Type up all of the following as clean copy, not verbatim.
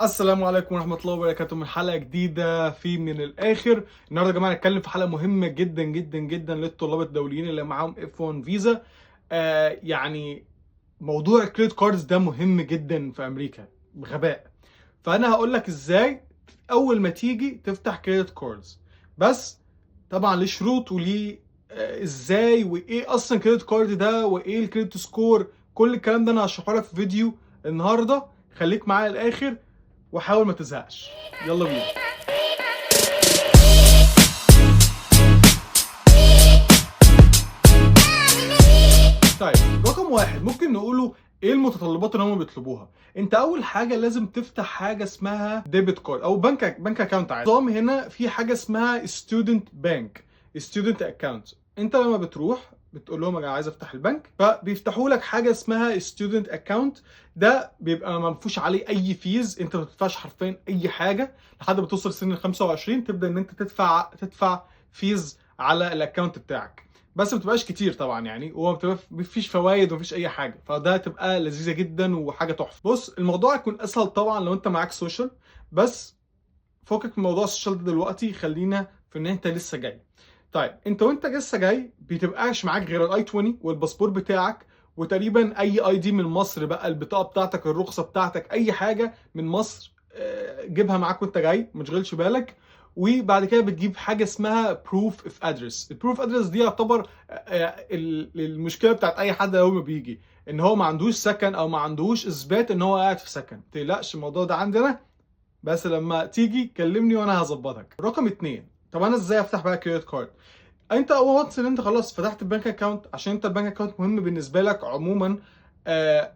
السلام عليكم ورحمة الله وبركاته من حلقة جديدة في من الآخر. النهارده يا جماعة هنتكلم في حلقة مهمة جدا جدا جدا للطلاب الدوليين اللي معاهم F1 فيزا. يعني موضوع الكريدت كاردز ده مهم جدا في أمريكا بغباء. فأنا هقول لك إزاي أول ما تيجي تفتح كريدت كاردز. بس طبعا ليه شروط وليه إزاي وإيه أصلا كريدت كارد ده وإيه الكريدت سكور. كل الكلام ده أنا هشرحه لك في فيديو النهارده. خليك معايا الآخر وحاول ما تزهقش. يلا بينا. طيب رقم واحد ممكن نقوله ايه المتطلبات اللي هم بيطلبوها. انت اول حاجه لازم تفتح حاجه اسمها ديبت كارد او بنك اكاونت عادي. نظام هنا في حاجه اسمها ستودنت بانك، ستودنت اكاونت. انت لما بتروح بتقول لهم انا عايز افتح البنك، فبيفتحوا لك حاجه اسمها ستودنت اكاونت. ده بيبقى ما فيهوش عليه اي فيز، انت ما بتدفعش حرفيا اي حاجه لحد ما توصل سن ال 25. تبدا ان انت تدفع فيز على الاكاونت بتاعك، بس ما بتبقاش كتير طبعا يعني، وما فيش فوائد ومفيش اي حاجه، فده تبقى لذيذه جدا وحاجه تحفه. بص الموضوع هيكون اسهل طبعا لو انت معاك سوشيال، بس فوقك من موضوع السوشيال ده دلوقتي، خلينا في ان انت لسه جاي. طيب انت وانت لسه جاي بتبقاش معاك غير الاي 20 والباسبور بتاعك، وتقريبا اي دي من مصر بقى، البطاقه بتاعتك، الرخصه بتاعتك، اي حاجه من مصر جيبها معاك وانت جاي، ما تشغلش بالك. وبعد كده بتجيب حاجه اسمها بروف اوف ادرس. البروف ادرس دي يعتبر المشكله بتاعت اي حد اول ما بيجي، ان هو ما عندوش سكن او ما عندوش اثبات ان هو قاعد في سكن. ما تقلقش الموضوع ده عندنا، بس لما تيجي كلمني وانا هظبطك. رقم اتنين، طب انا ازاي افتح بقى كريدت كارد؟ انت وانس ان انت خلاص فتحت البنك اكاونت، عشان انت البنك اكاونت مهم بالنسبه لك عموما،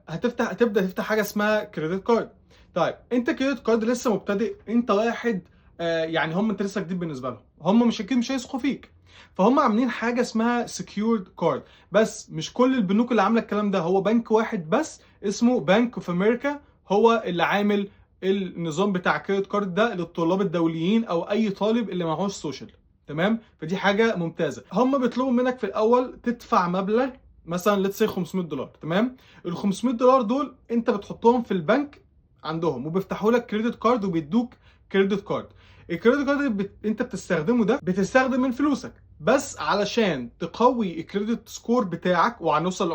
هتبدا تفتح حاجه اسمها كريدت كارد. طيب انت كريدت كارد لسه مبتدئ، انت واحد يعني انت لسه جديد بالنسبه لهم، هم مش اكيد مش هيثقوا فيك، فهم عاملين حاجه اسمها سكيورد كارد. بس مش كل البنوك اللي عامله الكلام ده، هو بنك واحد بس اسمه بنك اوف امريكا هو اللي عامل النظام بتاع كريدت كارد ده للطلاب الدوليين او اي طالب اللي معهوش سوشيال. تمام، فدي حاجه ممتازه. هم بيطلبوا منك في الاول تدفع مبلغ مثلا ليتس سي $500. تمام، ال $500 دول انت بتحطهم في البنك عندهم، وبيفتحوا لك كريدت كارد وبيدوك كريدت كارد. الكريدت كارد اللي انت بتستخدمه ده بتستخدم من فلوسك، بس علشان تقوي الكريدت سكور بتاعك، وهنوصل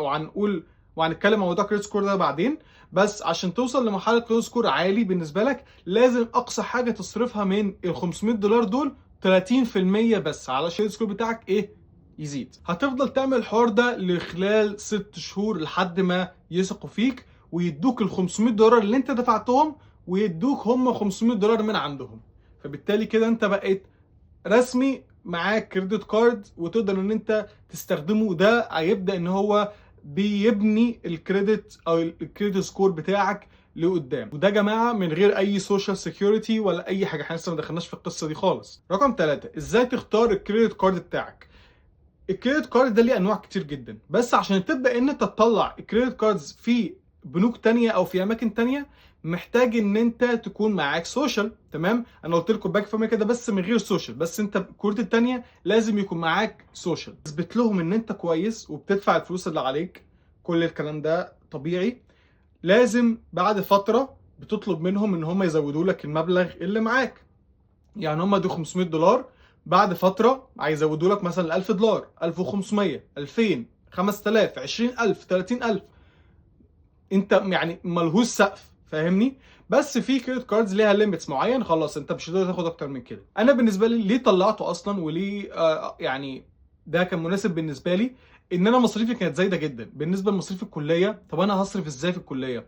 وهنتكلم عن موضوع الكريدت سكور ده بعدين. بس عشان توصل لمرحله كريدت سكور عالي بالنسبه لك، لازم اقصى حاجه تصرفها من ال $500 دول 30% بس، علشان السكور بتاعك يزيد. هتفضل تعمل الحوار ده لخلال 6 شهور لحد ما يثقوا فيك ويدوك ال $500 اللي انت دفعتهم، ويدوك هم $500 من عندهم. فبالتالي كده انت بقيت رسمي معاك كريدت كارد وتقدر ان انت تستخدمه. ده هيبدا ان هو بيبني الكريدت او الكريدت سكور بتاعك لقدام. وده يا جماعه من غير اي سوشيال سيكيورتي ولا اي حاجه، احنا لسه ما دخلناش في القصه دي خالص. رقم 3، ازاي تختار الكريدت كارد بتاعك. الكريدت كارد ده ليه انواع كتير جدا، بس عشان تبدا ان انت تطلع الكريدت كاردز في بنوك تانية او في اماكن تانية، محتاج ان انت تكون معاك سوشيال. تمام، انا قلت لكم باك فامي كده بس من غير سوشيال، بس انت الكروت التانية لازم يكون معاك سوشيال، تثبت لهم ان انت كويس وبتدفع الفلوس اللي عليك. كل الكلام ده طبيعي. لازم بعد فترة بتطلب منهم ان هم يزودوا لك المبلغ اللي معاك. يعني هم دول $500، بعد فترة هيزودوا لك مثلا $1000، 1500، 2000، 5000، 20000، 30000. انت يعني ملهوش سقف، فاهمني؟ بس في كريدت كاردز ليها ليميتس معين، خلاص انت مش هتقدر تاخد اكتر من كده. انا بالنسبه لي ليه طلعته اصلا وليه يعني ده كان مناسب بالنسبه لي، ان انا مصاريفي كانت زايده جدا بالنسبه لمصاريف الكليه. طب انا هصرف ازاي في الكليه؟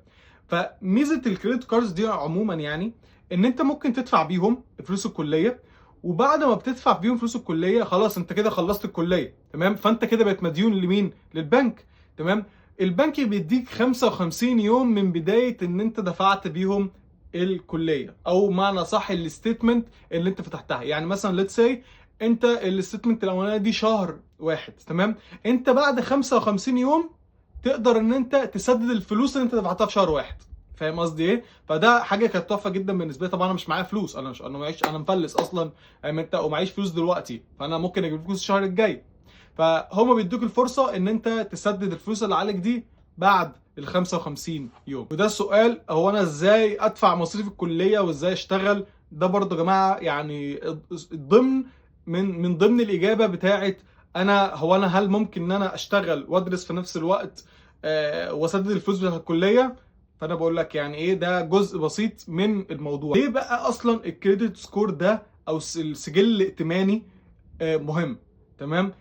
فميزه الكريدت كاردز دي عموما يعني ان انت ممكن تدفع بيهم فلوس الكليه، وبعد ما بتدفع بيهم فلوس الكليه خلاص انت كده خلصت الكليه. تمام، فانت كده بقيت مديون لمين؟ للبنك. تمام، البنك بيديك 55 يوم من بدايه ان انت دفعت بيهم الكليه، او معنى صح الستيتمنت اللي انت فتحتها. يعني مثلا ليتس سي انت الستيتمنت الاولانيه دي شهر واحد، تمام، انت بعد 55 يوم تقدر ان انت تسدد الفلوس اللي انت دفعتها في شهر واحد. فاهم قصدي ايه؟ فده حاجه كانت تحفه جدا بالنسبه لي. طبعا انا مش معايا فلوس، انا معيش، انا مفلس اصلا. فاهم انت؟ ومعيش فلوس دلوقتي، فانا ممكن اجيب فلوس الشهر الجاي. فهم بيدوك الفرصه ان انت تسدد الفلوس اللي عليك دي بعد ال 55 يوم. وده السؤال، هو انا ازاي ادفع مصاريف الكليه وازاي اشتغل؟ ده برضه يا جماعه يعني ضمن من ضمن الاجابه بتاعت انا هل ممكن ان انا اشتغل وادرس في نفس الوقت واسدد الفلوس بتاعت الكليه؟ فانا بقول لك يعني ايه، ده جزء بسيط من الموضوع. ليه بقى اصلا الكريدت سكور ده او السجل الائتماني مهم؟ تمام.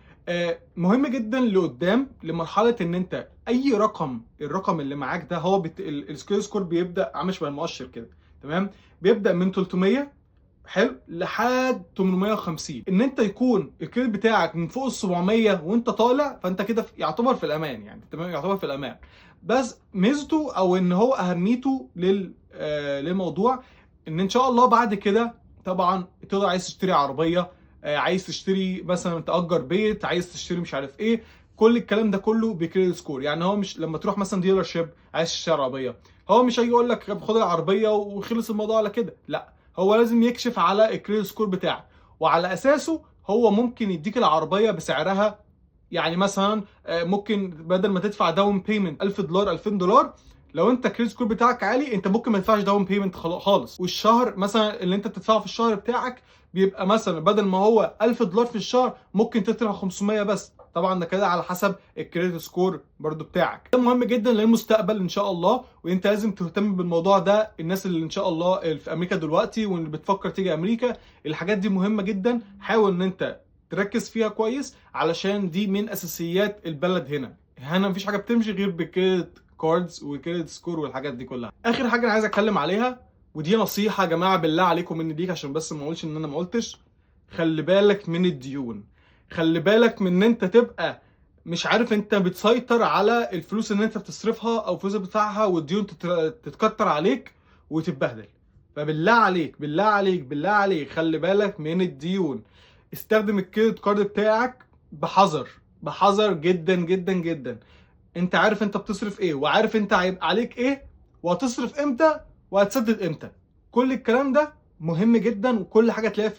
مهم جدا لقدام، لمرحله ان انت اي الرقم اللي معاك ده هو السكيل سكور بيبدا عامل شبه المؤشر كده. تمام. بيبدا من 300 حلو لحد 850. ان انت يكون الكريدت بتاعك من فوق ال 700 وانت طالع، فانت كده يعتبر في الامان يعني. تمام، يعتبر في الامان. بس ميزته او ان هو اهميته للموضوع ان شاء الله بعد كده طبعا تقدر عايز تشتري عربيه، عايز تشتري مثلا تأجر بيت، عايز تشتري مش عارف ايه، كل الكلام ده كله بكريدت سكور. يعني هو مش لما تروح مثلا ديلر شيب عايز تشتري عربيه، هو مش هيجي يقول لك خد العربيه وخلص الموضوع على كده، لا، هو لازم يكشف على الكريدت سكور بتاعك، وعلى اساسه هو ممكن يديك العربيه بسعرها. يعني مثلا ممكن بدل ما تدفع داون بيمنت $1000 $2000، لو انت الكريدت سكور بتاعك عالي انت ممكن ما تدفعش داون بيمنت خالص، والشهر مثلا اللي انت بتدفعه في الشهر بتاعك بيبقى مثلا بدل ما هو $1000 في الشهر ممكن تدفع 500 بس. طبعا ده كده على حسب الكريدت سكور برضو بتاعك. ده مهم جدا للمستقبل ان شاء الله، وانت لازم تهتم بالموضوع ده. الناس اللي ان شاء الله اللي في امريكا دلوقتي واللي بتفكر تيجي امريكا، الحاجات دي مهمة جدا. حاول ان انت تركز فيها كويس، علشان دي من اساسيات البلد هنا مفيش حاجة بتمشي غير بالكريدت كاردز والكريدت سكور والحاجات دي كلها. اخر حاجة انا عايز اتكلم عليها، ودي نصيحة يا جماعة بالله عليكم مني ليك عشان بس ما اقولش ان انا ما قلتش، خلي بالك من الديون. خلي بالك من ان انت تبقى مش عارف انت بتسيطر على الفلوس اللي انت بتصرفها او الفلوس اللي بتدفعها، والديون تتكتر عليك وتتبهدل. فبالله عليك بالله عليك بالله عليك خلي بالك من الديون. استخدم الكريدت كارد بتاعك بحذر، بحذر جدا جدا جدا. انت عارف انت بتصرف ايه، وعارف انت هيبقى عليك ايه، وهتصرف امتى، وهتسدد امتى. كل الكلام ده مهم جدا، وكل حاجه تلاقيها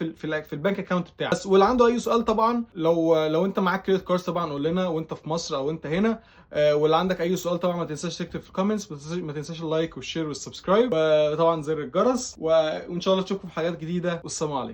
في البنك اكاونت بتاعك. بس واللي عنده اي سؤال طبعا، لو انت معاك كريدت كارد طبعا قول لنا، وانت في مصر او انت هنا. واللي عندك اي سؤال طبعا ما تنساش تكتب في الكومنتس، ما تنساش اللايك والشير والسبسكرايب، وطبعا زر الجرس، وان شاء الله تشوفكم في حاجات جديده، والسلام عليكم.